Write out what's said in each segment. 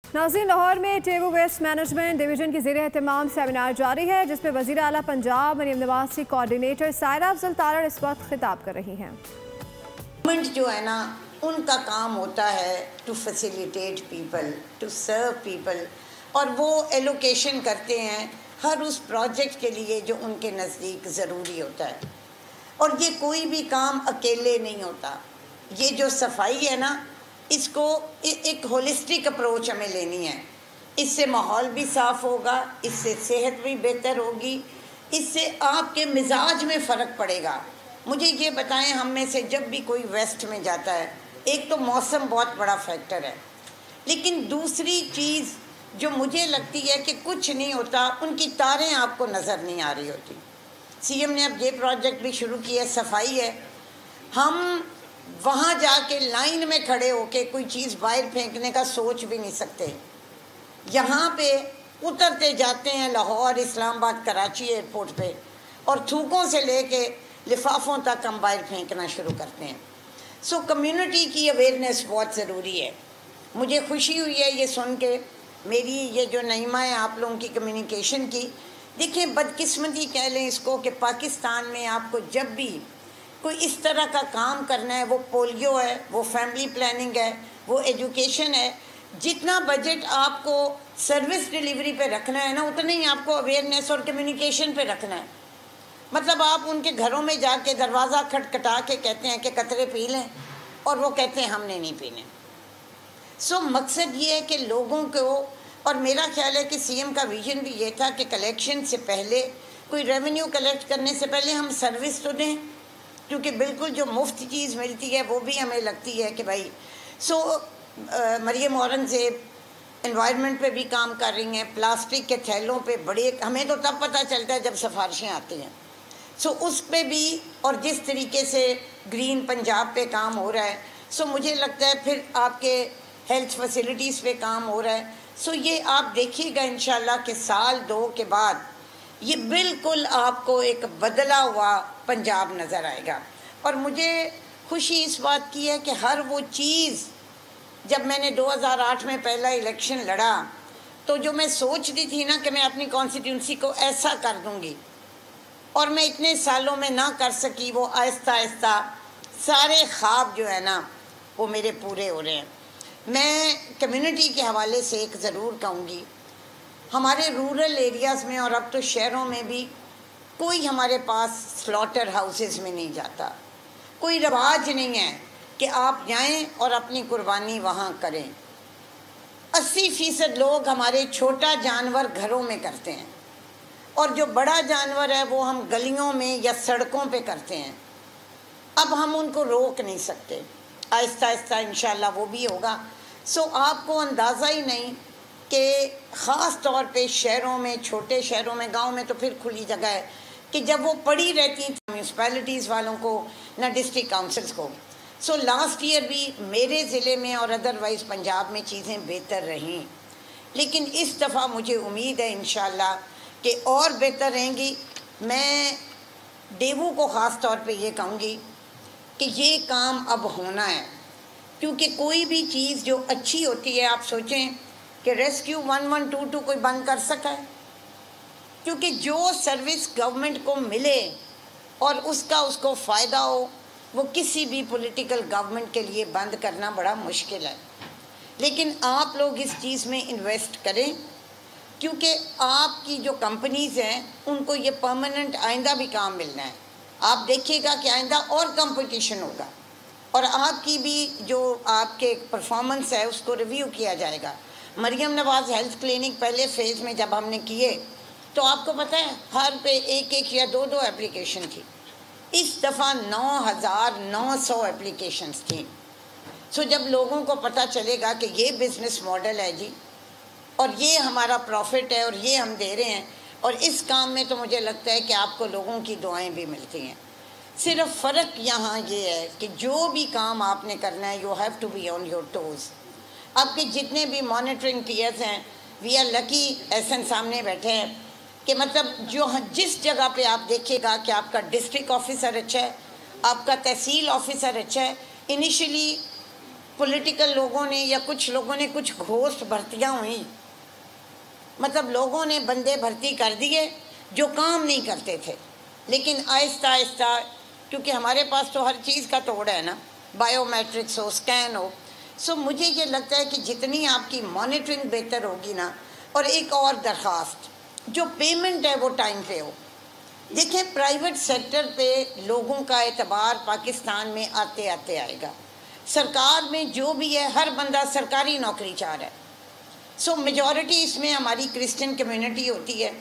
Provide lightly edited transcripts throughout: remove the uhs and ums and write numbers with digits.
नाज़रीन, लाहौर में टेगो waste management division की ज़ेर एहतमाम सेमिनार जारी है, जिसमें वज़ीर आला पंजाब मरियम नवाज की कोऑर्डिनेटर सायरा अफजल तारड़ इस वक्त खिताब कर रही हैं। गवर्नमेंट जो है ना, उनका काम होता है to facilitate people, to serve people, और वो एलोकेशन करते हैं हर उस प्रोजेक्ट के लिए जो उनके नज़दीक ज़रूरी होता है। और ये कोई भी काम अकेले नहीं होता। ये जो सफाई है ना, इसको एक होलिस्टिक अप्रोच हमें लेनी है। इससे माहौल भी साफ़ होगा, इससे सेहत भी बेहतर होगी, इससे आपके मिजाज में फ़र्क पड़ेगा। मुझे ये बताएं, हम में से जब भी कोई वेस्ट में जाता है, एक तो मौसम बहुत बड़ा फैक्टर है, लेकिन दूसरी चीज़ जो मुझे लगती है कि कुछ नहीं होता, उनकी तारें आपको नज़र नहीं आ रही होती। सीएम ने अब ये प्रोजेक्ट भी शुरू किया है, सफाई है। हम वहाँ जाके लाइन में खड़े होके कोई चीज़ बाहर फेंकने का सोच भी नहीं सकते। यहाँ पे उतरते जाते हैं लाहौर, इस्लामाबाद, कराची एयरपोर्ट पे, और थूकों से लेके लिफाफों तक हम बाहर फेंकना शुरू करते हैं। सो कम्युनिटी की अवेयरनेस बहुत ज़रूरी है। मुझे खुशी हुई है ये सुन के, मेरी ये जो नईमा है आप लोगों की कम्युनिकेशन की। देखिए, बदकिस्मती कह लें इसको कि पाकिस्तान में आपको जब भी कोई इस तरह का काम करना है, वो पोलियो है, वो फैमिली प्लानिंग है, वो एजुकेशन है, जितना बजट आपको सर्विस डिलीवरी पे रखना है ना, उतना ही आपको अवेयरनेस और कम्युनिकेशन पे रखना है। मतलब आप उनके घरों में जाके दरवाज़ा खटखटा के कहते हैं कि कतरे पी लें, और वो कहते हैं हमने नहीं पीने। सो मकसद ये है कि लोगों को, और मेरा ख्याल है कि सीएम का विजन भी ये था कि कलेक्शन से पहले, कोई रेवेन्यू कलेक्ट करने से पहले हम सर्विस तो दें, क्योंकि बिल्कुल जो मुफ्त चीज़ मिलती है वो भी हमें लगती है कि भाई। मरियम औरंगज़ेब एनवायरनमेंट पे भी काम कर रही हैं, प्लास्टिक के थैलों पे बड़े, हमें तो तब पता चलता है जब सिफारिशें आती हैं। उस पे भी, और जिस तरीके से ग्रीन पंजाब पे काम हो रहा है, मुझे लगता है फिर आपके हेल्थ फैसिलिटीज़ पे काम हो रहा है। ये आप देखिएगा इंशाल्लाह कि साल 2 के बाद ये बिल्कुल आपको एक बदला हुआ पंजाब नज़र आएगा। और मुझे खुशी इस बात की है कि हर वो चीज़, जब मैंने 2008 में पहला इलेक्शन लड़ा, तो जो मैं सोचती थी ना कि मैं अपनी कॉन्स्टिट्यूंसी को ऐसा कर दूंगी, और मैं इतने सालों में ना कर सकी, वो आहिस्ता आहिस्ता सारे ख्वाब जो है ना वो मेरे पूरे हो रहे हैं। मैं कम्युनिटी के हवाले से एक ज़रूर कहूँगी, हमारे रूरल एरियाज़ में और अब तो शहरों में भी कोई हमारे पास स्लॉटर हाउसेस में नहीं जाता। कोई रिवाज नहीं है कि आप जाएं और अपनी कुर्बानी वहाँ करें। 80% लोग हमारे छोटा जानवर घरों में करते हैं, और जो बड़ा जानवर है वो हम गलियों में या सड़कों पे करते हैं। अब हम उनको रोक नहीं सकते, आहिस्ता आहिस्ता इंशाल्लाह वो भी होगा। आपको अंदाज़ा ही नहीं कि ख़ास तौर पे शहरों में, छोटे शहरों में, गांव में तो फिर खुली जगह है, कि जब वो पड़ी रहती थी म्यूनसिपैलिटीज़ वालों को, ना डिस्ट्रिक्ट काउंसिल्स को। लास्ट ईयर भी मेरे ज़िले में और अदरवाइज़ पंजाब में चीज़ें बेहतर रहीं, लेकिन इस दफ़ा मुझे उम्मीद है इंशाल्लाह कि और बेहतर रहेंगी। मैं डेवू को ख़ास तौर पे ये कहूँगी कि ये काम अब होना है, क्योंकि कोई भी चीज़ जो अच्छी होती है, आप सोचें कि रेस्क्यू 1122 कोई बंद कर सका है? क्योंकि जो सर्विस गवर्नमेंट को मिले और उसको फ़ायदा हो, वो किसी भी पॉलिटिकल गवर्नमेंट के लिए बंद करना बड़ा मुश्किल है। लेकिन आप लोग इस चीज़ में इन्वेस्ट करें, क्योंकि आपकी जो कंपनीज़ हैं उनको ये परमानेंट आइंदा भी काम मिलना है। आप देखिएगा कि आइंदा और कंपटीशन होगा, और आपकी भी जो आपके परफॉर्मेंस है उसको रिव्यू किया जाएगा। मरियम नवाज़ हेल्थ क्लिनिक पहले फेज़ में जब हमने किए, तो आपको पता है हर पे 1-1 या 2-2 एप्लीकेशन थी। इस दफ़ा 9,900 एप्लीकेशंस थी। जब लोगों को पता चलेगा कि ये बिज़नेस मॉडल है जी, और ये हमारा प्रॉफिट है, और ये हम दे रहे हैं, और इस काम में तो मुझे लगता है कि आपको लोगों की दुआएं भी मिलती हैं। सिर्फ फ़र्क यहाँ ये है कि जो भी काम आपने करना है, you have to be on your toes. आपके जितने भी मॉनिटरिंग टीयर्स हैं, वी आर लकी, एहसन सामने बैठे हैं, कि मतलब जिस जगह पे आप देखिएगा कि आपका डिस्ट्रिक्ट ऑफिसर अच्छा है, आपका तहसील ऑफिसर अच्छा है, इनिशियली पॉलिटिकल लोगों ने या कुछ लोगों ने कुछ घोस्ट भर्तियाँ हुई, मतलब लोगों ने बंदे भर्ती कर दिए जो काम नहीं करते थे, लेकिन आहिस्ता आहिस्ता, क्योंकि हमारे पास तो हर चीज़ का तोड़ है ना, बायोमेट्रिक्स हो, स्कैन हो। सो मुझे ये लगता है कि जितनी आपकी मॉनिटरिंग बेहतर होगी ना, और एक और दरख्वास्त, जो पेमेंट है वो टाइम पे हो। देखें, प्राइवेट सेक्टर पे लोगों का एतबार पाकिस्तान में आते आते आएगा। सरकार में जो भी है, हर बंदा सरकारी नौकरी चाह रहा है। सो मेजॉरिटी इसमें हमारी क्रिश्चियन कम्युनिटी होती है।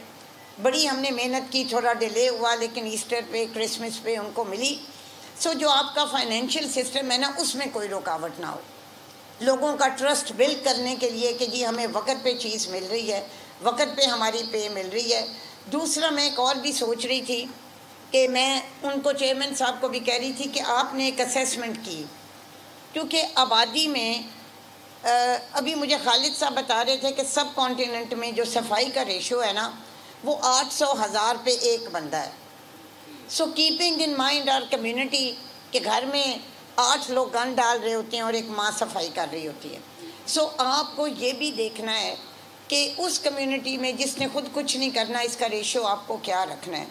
बड़ी हमने मेहनत की, थोड़ा डिले हुआ, लेकिन ईस्टर पे, क्रिसमस पे उनको मिली। सो जो आपका फाइनेंशियल सिस्टम है ना, उसमें कोई रुकावट ना हो। लोगों का ट्रस्ट बिल्ड करने के लिए कि जी हमें वक्त पे चीज़ मिल रही है, वक्त पे हमारी पे मिल रही है। दूसरा, मैं एक और भी सोच रही थी कि मैं उनको, चेयरमैन साहब को भी कह रही थी कि आपने एक असेसमेंट की, क्योंकि आबादी में अभी मुझे खालिद साहब बता रहे थे कि सब कॉन्टिनेंट में जो सफाई का रेशो है ना, वो 800,000 पे एक बंदा है। So keeping in mind our community के घर में 8 लोग गन डाल रहे होते हैं और एक माँ सफाई कर रही होती है। सो आपको ये भी देखना है कि उस कम्युनिटी में जिसने खुद कुछ नहीं करना, इसका रेशो आपको क्या रखना है।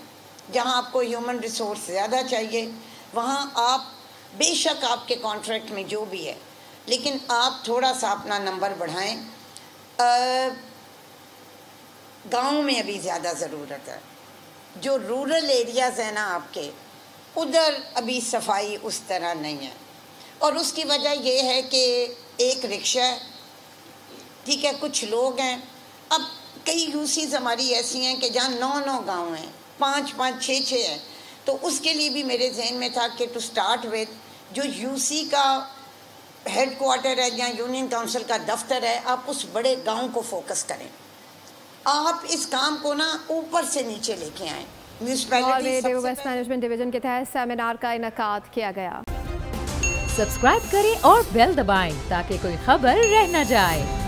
जहाँ आपको ह्यूमन रिसोर्स ज़्यादा चाहिए, वहाँ आप बेशक आपके कॉन्ट्रैक्ट में जो भी है, लेकिन आप थोड़ा सा अपना नंबर बढ़ाएं। गांव में अभी ज़्यादा ज़रूरत है। जो रूरल एरियाज़ हैं ना आपके, उधर अभी सफाई उस तरह नहीं है, और उसकी वजह ये है कि एक रिक्शा है, ठीक है, कुछ लोग हैं। अब कई यूसीज हमारी ऐसी हैं कि जहाँ 9-9 गाँव हैं, 5-5, 6-6 हैं। तो उसके लिए भी मेरे जहन में था कि टू स्टार्ट विद, जो यूसी का हेड क्वार्टर है या यूनियन काउंसिल का दफ्तर है, आप उस बड़े गांव को फोकस करें। आप इस काम को ना ऊपर से नीचे लेके आएँ। म्यूनसिपैलिटी वेस्ट मैनेजमेंट डिवीजन के तहत सेमिनार का इनेकाद किया गया। सब्सक्राइब करें और बेल दबाएं ताकि कोई खबर रह न जाए।